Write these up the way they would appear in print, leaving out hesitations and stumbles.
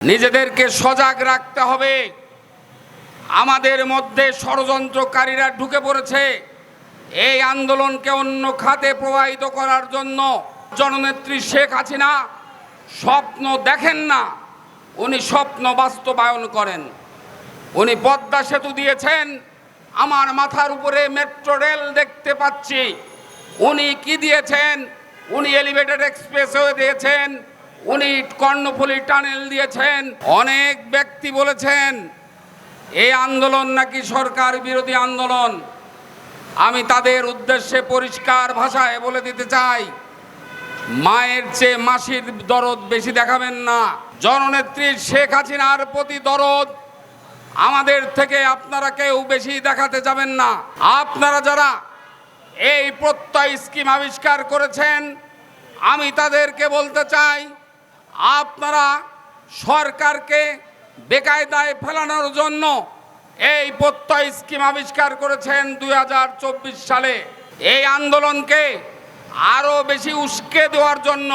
নিজেদেরকে সজাগ রাখতে হবে। আমাদের মধ্যে ষড়যন্ত্রকারীরা ঢুকে পড়েছে এই আন্দোলনকে অন্য খাতে প্রবাহিত করার জন্য। জননেত্রী শেখ হাসিনা স্বপ্ন দেখেন না, উনি স্বপ্ন বাস্তবায়ন করেন। উনি পদ্মা সেতু দিয়েছেন, আমার মাথার উপরে মেট্রো রেল দেখতে পাচ্ছি। উনি কি দিয়েছেন? উনি এলিভেটেড এক্সপ্রেসওয়ে দিয়েছেন, উনি কর্ণফুলী টানেল দিয়েছেন। অনেক ব্যক্তি বলেছেন এই আন্দোলন নাকি সরকার বিরোধী আন্দোলন। আমি তাদের উদ্দেশ্যে পরিষ্কার ভাষায় বলে দিতে চাই, মায়ের চেয়ে মাসির দরদ বেশি দেখাবেন না। জননেত্রী শেখ হাসিনার প্রতি দরদ আমাদের থেকে আপনারা কেউ বেশি দেখাতে যাবেন না। আপনারা যারা এই প্রত্যয় স্কিম আবিষ্কার করেছেন, আমি তাদেরকে বলতে চাই, আপনারা সরকারকে বেকায়দায় ফেলানোর জন্য এই প্রত্যয় স্কিম আবিষ্কার করেছেন 2024 সালে। এই আন্দোলনকে আরও বেশি উস্কে দেওয়ার জন্য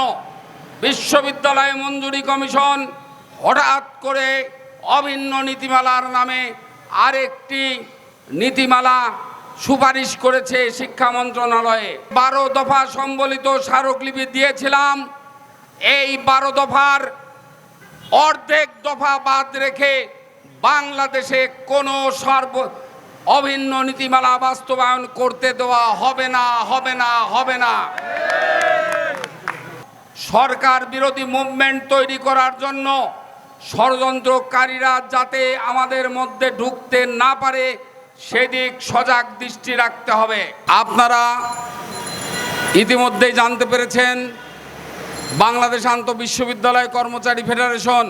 বিশ্ববিদ্যালয় মঞ্জুরি কমিশন হঠাৎ করে অভিন্ন নীতিমালার নামে আরেকটি নীতিমালা সুপারিশ করেছে শিক্ষা মন্ত্রণালয়ে। 12 দফা সম্বলিত স্মারকলিপি দিয়েছিলাম। এই 12 দফার অর্ধেক দফা বাদ রেখে বাংলাদেশে কোনো অভিন্ন নীতিমালা বাস্তবায়ন করতে দেওয়া হবে না, হবে না, হবে না। সরকার বিরোধী মুভমেন্ট তৈরি করার জন্য ষড়যন্ত্রকারীরা যাতে আমাদের মধ্যে ঢুকতে না পারে সেদিক সজাগ দৃষ্টি রাখতে হবে। আপনারা ইতিমধ্যেই জানতে পেরেছেন, বাংলাদেশ আন্তঃবিশ্ববিদ্যালয় কর্মচারী ফেডারেশন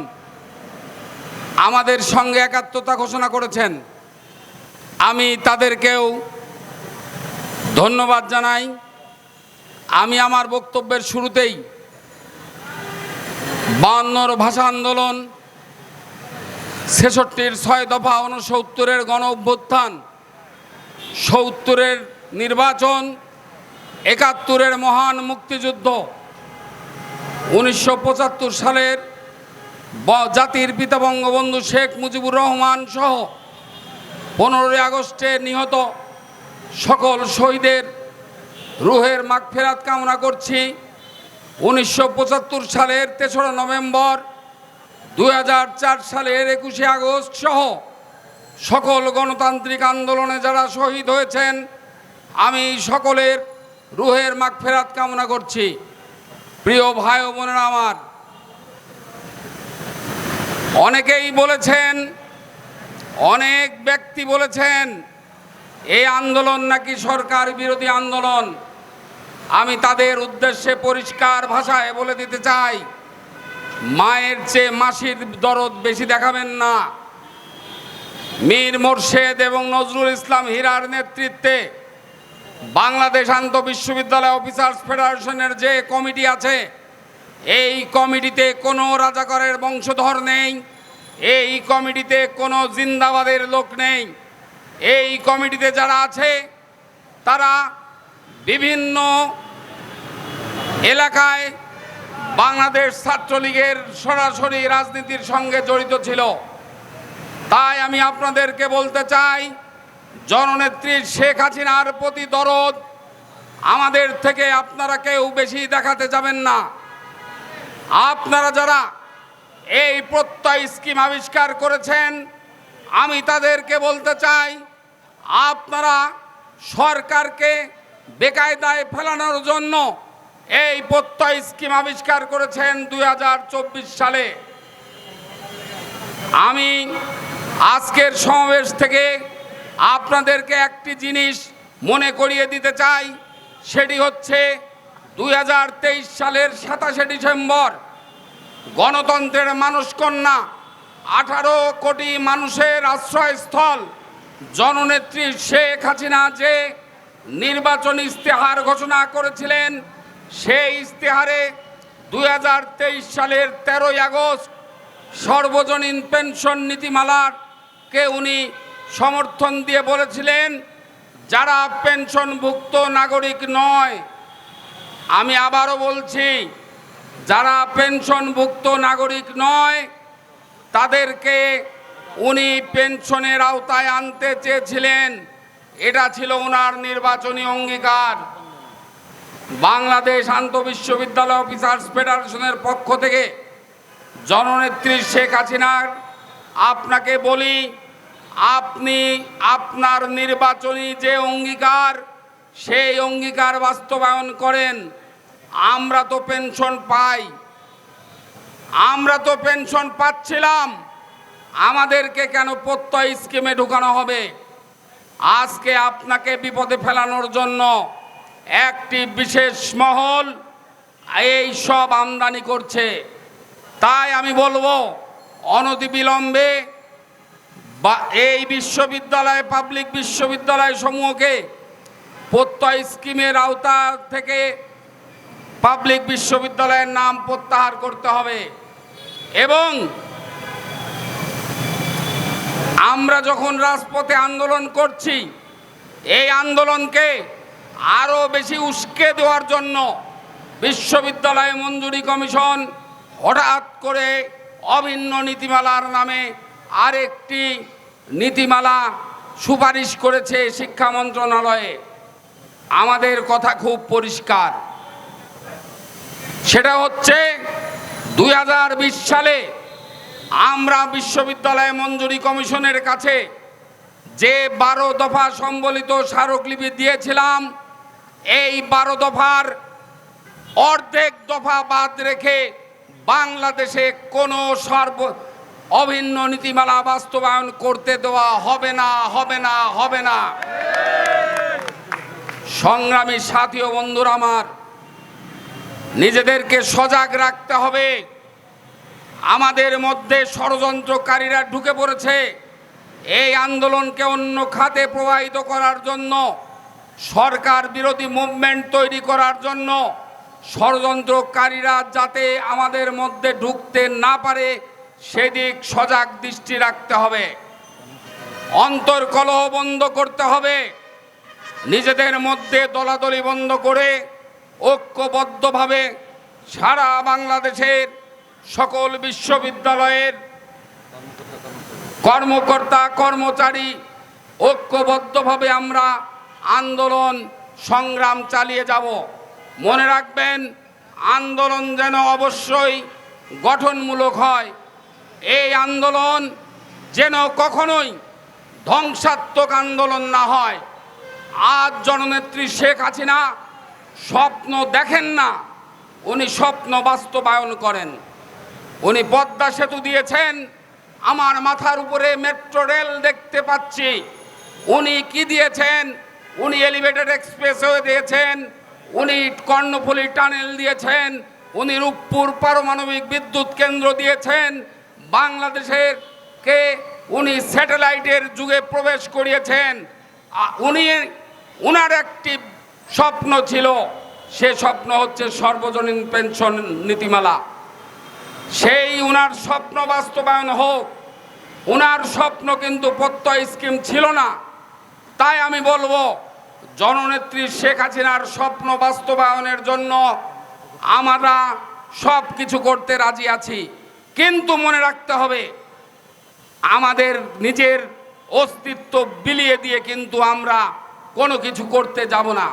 আমাদের সঙ্গে একাত্মতা ঘোষণা করেছেন। আমি তাদেরকেও ধন্যবাদ জানাই। আমি আমার বক্তব্যের শুরুতেই 52 ভাষা আন্দোলন, 66-র 6 দফা, 69-এর গণ অভ্যুত্থান, 70-এর নির্বাচন, 71-এর মহান মুক্তিযুদ্ধ, 1975 সালের জাতির পিতা বঙ্গবন্ধু শেখ মুজিবুর রহমান সহ 15 আগস্টে নিহত সকল শহীদের রুহের মাগফিরাত কামনা করছি। 1975 সালের 3রা নভেম্বর, 2004 সালের 21শে আগস্ট সহ সকল গণতান্ত্রিক আন্দোলনে যারা শহীদ হয়েছেন, আমি সকলের রুহের মাগফিরাত কামনা করছি। প্রিয় ভাই ও বোনেরা আমার, অনেকেই বলেছেন, অনেক ব্যক্তি বলেছেন এই আন্দোলন নাকি সরকার বিরোধী আন্দোলন। আমি তাদের উদ্দেশ্যে পরিষ্কার ভাষায় বলে দিতে চাই, মায়ের চেয়ে মাসির দরদ বেশি দেখাবেন না। মীর মোর্শেদ এবং নজরুল ইসলাম হীরার নেতৃত্বে বাংলাদেশ আন্তঃবিশ্ববিদ্যালয় অফিসার্স ফেডারেশনের যে কমিটি আছে, এই কমিটিতে কোনো রাজাকারের বংশধর নেই, এই কমিটিতে কোনো জিন্দাবাদের লোক নেই। এই কমিটিতে যারা আছে তারা বিভিন্ন এলাকায় বাংলাদেশ ছাত্রলীগের সরাসরি রাজনীতির সঙ্গে জড়িত ছিল। তাই আমি আপনাদেরকে বলতে চাই, জননেত্রী শেখ হাসিনার প্রতি দরদ আমাদের থেকে আপনারা কেউ বেশি দেখাতে যাবেন না। আপনারা যারা এই প্রত্যয় স্কিম আবিষ্কার করেছেন, আমি তাদেরকে বলতে চাই, আপনারা সরকারকে বেকায়দায় ফেলানোর জন্য এই প্রত্যয় স্কিম আবিষ্কার করেছেন 2024 সালে। আমি আজকের সমাবেশ থেকে আপনাদেরকে একটি জিনিস মনে করিয়ে দিতে চাই, সেটি হচ্ছে 2023 সালের 27শে ডিসেম্বর গণতন্ত্রের মানুষকন্যা 18 কোটি মানুষের আশ্রয়স্থল জননেত্রী শেখ হাসিনা যে নির্বাচনী ইস্তেহার ঘোষণা করেছিলেন, সেই ইস্তেহারে 2023 সালের 13ই আগস্ট সর্বজনীন পেনশন নীতিমালাকে উনি সমর্থন দিয়ে বলেছিলেন, যারা পেনশনভুক্ত নাগরিক নয়, আমি আবারও বলছি, যারা পেনশনভুক্ত নাগরিক নয় যাদেরকে উনি পেনশনের আওতায় আনতে চেয়েছিলেন, এটা ছিল ওনার নির্বাচনী অঙ্গীকার। বাংলাদেশ আন্তঃবিশ্ববিদ্যালয় অফিসার্স ফেডারেশনের পক্ষ থেকে জননেত্রী শেখ হাসিনার আপনাকে বলি, আপনি আপনার নির্বাচনী যে অঙ্গীকার, সেই অঙ্গীকার বাস্তবায়ন করেন। আমরা তো পেনশন পাই, আমরা তো পেনশন পাচ্ছিলাম, আমাদেরকে কেন প্রত্যয় স্কিমে ঢুকানো হবে? আজকে আপনাকে বিপদে ফেলানোর জন্য একটি বিশেষ মহল এই সব আমদানি করছে। তাই আমি বলবো, অনতিবিলম্বে এই বিশ্ববিদ্যালয়, পাবলিক বিশ্ববিদ্যালয় সমূহকে প্রত্যয় স্কিমের আওতা থেকে পাবলিক বিশ্ববিদ্যালয়ের নাম প্রত্যাহার করতে হবে। এবং আমরা যখন রাজপথে আন্দোলন করছি, এই আন্দোলনকে আরও বেশি উস্কে দেওয়ার জন্য বিশ্ববিদ্যালয় মঞ্জুরি কমিশন হঠাৎ করে অভিন্ন নীতিমালার নামে আরেকটি নীতিমালা সুপারিশ করেছে শিক্ষা মন্ত্রণালয়ে। আমাদের কথা খুব পরিষ্কার, সেটা হচ্ছে 2020 সালে আমরা বিশ্ববিদ্যালয় মঞ্জুরি কমিশনের কাছে যে 12 দফা সম্বলিত স্মারকলিপি দিয়েছিলাম, এই 12 দফার অর্ধেক দফা বাদ রেখে বাংলাদেশে কোনো অভিন্ন নীতিমালা বাস্তবায়ন করতে দেওয়া হবে না, হবে না, হবে না। সংগ্রামী সাথী ও বন্ধুরা আমার, নিজেদেরকে সজাগ রাখতে হবে। আমাদের মধ্যে ষড়যন্ত্রকারীরা ঢুকে পড়েছে এই আন্দোলনকে অন্য খাতে প্রবাহিত করার জন্য, সরকার বিরোধী মুভমেন্ট তৈরি করার জন্য। ষড়যন্ত্রকারীরা যাতে আমাদের মধ্যে ঢুকতে না পারে সেদিক সজাগ দৃষ্টি রাখতে হবে। অন্তর্কলহ বন্ধ করতে হবে, নিজেদের মধ্যে দলাদলি বন্ধ করে ঐক্যবদ্ধভাবে সারা বাংলাদেশের সকল বিশ্ববিদ্যালয়ের কর্মকর্তা কর্মচারী ঐক্যবদ্ধভাবে আমরা আন্দোলন সংগ্রাম চালিয়ে যাব। মনে রাখবেন, আন্দোলন যেন অবশ্যই গঠনমূলক হয়। এই আন্দোলন যেন কখনোই ধ্বংসাত্মক আন্দোলন না হয়। আজ জননেত্রী শেখ হাসিনা স্বপ্ন দেখেন না, উনি স্বপ্ন বাস্তবায়ন করেন। উনি পদ্মা সেতু দিয়েছেন, আমার মাথার উপরে মেট্রো রেল দেখতে পাচ্ছি। উনি কি দিয়েছেন? উনি এলিভেটেড এক্সপ্রেসওয়ে দিয়েছেন, উনি কর্ণফুলী টানেল দিয়েছেন, উনি রূপপুর পারমাণবিক বিদ্যুৎ কেন্দ্র দিয়েছেন। বাংলাদেশের কে উনি স্যাটেলাইটের যুগে প্রবেশ করিয়েছেন। উনার একটি স্বপ্ন ছিল, সে স্বপ্ন হচ্ছে সর্বজনীন পেনশন নীতিমালা। সেই উনার স্বপ্ন বাস্তবায়ন হোক। উনার স্বপ্ন কিন্তু প্রত্যয় স্কিম ছিল না। তাই আমি বলবো, জননেত্রী শেখ হাসিনার স্বপ্ন বাস্তবায়নের জন্য আমরা সব কিছু করতে রাজি আছি, কিন্তু মনে রাখতে হবে, আমাদের নিজের অস্তিত্ব বিলিয়ে দিয়ে কিন্তু আমরা কোনো কিছু করতে যাব না।